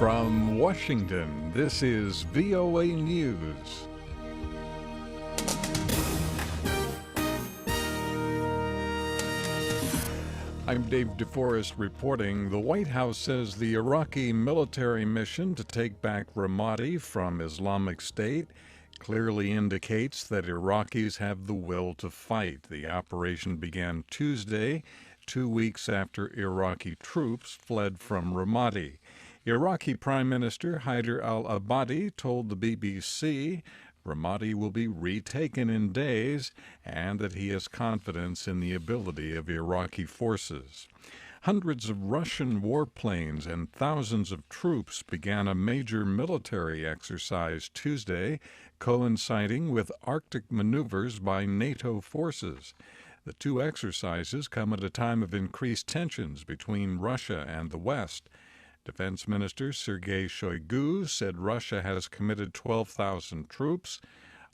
From Washington, this is VOA News. I'm Dave DeForrest reporting. The White House says the Iraqi military mission to take back Ramadi from Islamic State clearly indicates that Iraqis have the will to fight. The operation began Tuesday, 2 weeks after Iraqi troops fled from Ramadi. Iraqi Prime Minister Haider al-Abadi told the BBC Ramadi will be retaken in days and that he has confidence in the ability of Iraqi forces. Hundreds of Russian warplanes and thousands of troops began a major military exercise Tuesday, coinciding with Arctic maneuvers by NATO forces. The two exercises come at a time of increased tensions between Russia and the West. Defense Minister Sergey Shoigu said Russia has committed 12,000 troops,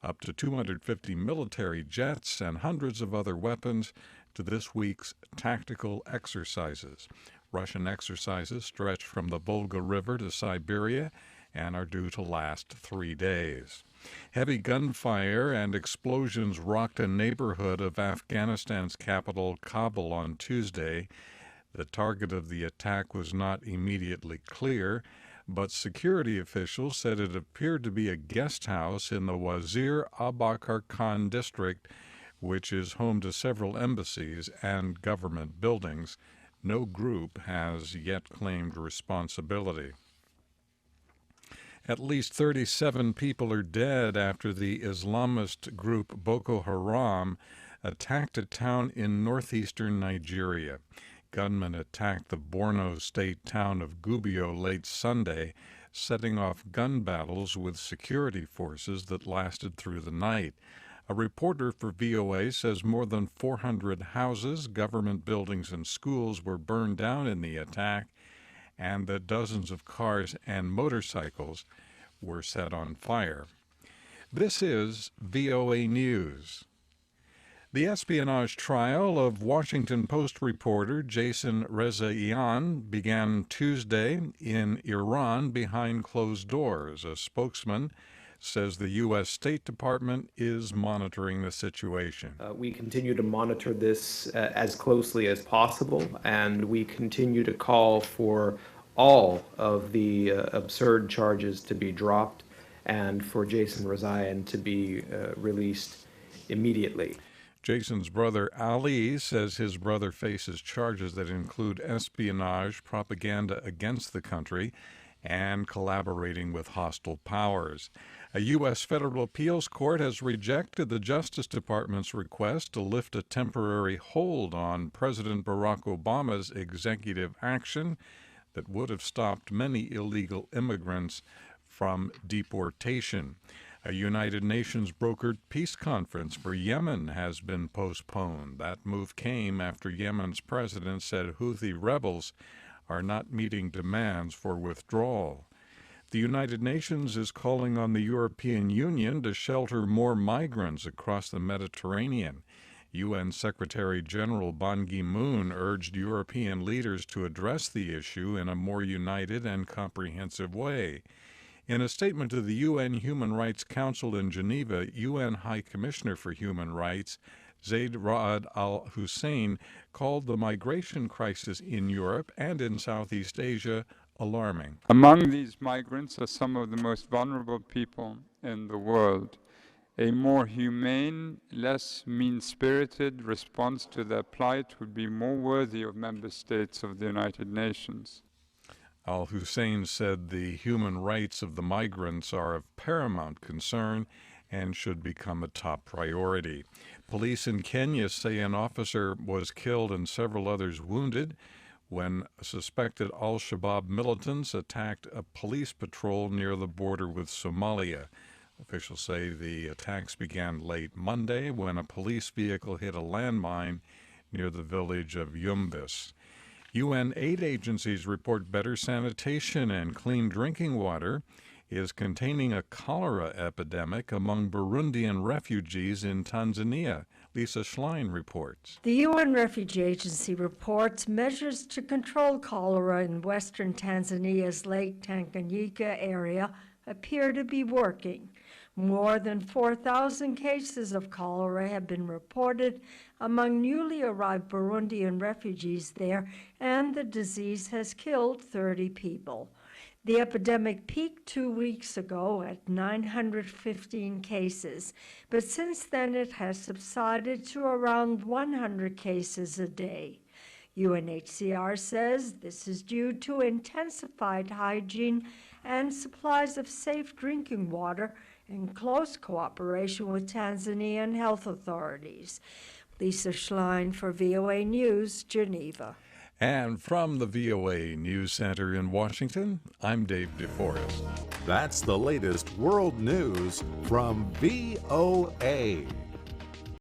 up to 250 military jets, and hundreds of other weapons to this week's tactical exercises. Russian exercises stretch from the Volga River to Siberia and are due to last 3 days. Heavy gunfire and explosions rocked a neighborhood of Afghanistan's capital, Kabul, on Tuesday. The target of the attack was not immediately clear, but security officials said it appeared to be a guest house in the Wazir Abakar Khan district, which is home to several embassies and government buildings. No group has yet claimed responsibility. At least 37 people are dead after the Islamist group Boko Haram attacked a town in northeastern Nigeria. Gunmen attacked the Borno state town of Gubbio late Sunday, setting off gun battles with security forces that lasted through the night. A reporter for VOA says more than 400 houses, government buildings, and schools were burned down in the attack, and that dozens of cars and motorcycles were set on fire. This is VOA News. The espionage trial of Washington Post reporter Jason Rezaian began Tuesday in Iran behind closed doors. A spokesman says the U.S. State Department is monitoring the situation. We continue to monitor this as closely as possible, and we continue to call for all of the absurd charges to be dropped and for Jason Rezaian to be released immediately. Jason's brother Ali says his brother faces charges that include espionage, propaganda against the country, and collaborating with hostile powers. A U.S. federal appeals court has rejected the Justice Department's request to lift a temporary hold on President Barack Obama's executive action that would have stopped many illegal immigrants from deportation. A United Nations brokered peace conference for Yemen has been postponed. That move came after Yemen's president said Houthi rebels are not meeting demands for withdrawal. The United Nations is calling on the European Union to shelter more migrants across the Mediterranean. UN Secretary General Ban Ki-moon urged European leaders to address the issue in a more united and comprehensive way. In a statement to the UN Human Rights Council in Geneva, UN High Commissioner for Human Rights Zeid Ra'ad al-Hussein called the migration crisis in Europe and in Southeast Asia alarming. Among these migrants are some of the most vulnerable people in the world. A more humane, less mean-spirited response to their plight would be more worthy of member states of the United Nations. Al-Hussein said the human rights of the migrants are of paramount concern and should become a top priority. Police in Kenya say an officer was killed and several others wounded when suspected al-Shabaab militants attacked a police patrol near the border with Somalia. Officials say the attacks began late Monday when a police vehicle hit a landmine near the village of Yumbis. UN aid agencies report better sanitation and clean drinking water is containing a cholera epidemic among Burundian refugees in Tanzania. Lisa Schlein reports. The UN Refugee Agency reports measures to control cholera in western Tanzania's Lake Tanganyika area appear to be working. More than 4,000 cases of cholera have been reported among newly arrived Burundian refugees there, and the disease has killed 30 people. The epidemic peaked 2 weeks ago at 915 cases, but since then it has subsided to around 100 cases a day. UNHCR says this is due to intensified hygiene and supplies of safe drinking water in close cooperation with Tanzanian health authorities. Lisa Schlein for VOA News, Geneva. And from the VOA News Center in Washington, I'm Dave DeForrest. That's the latest world news from VOA.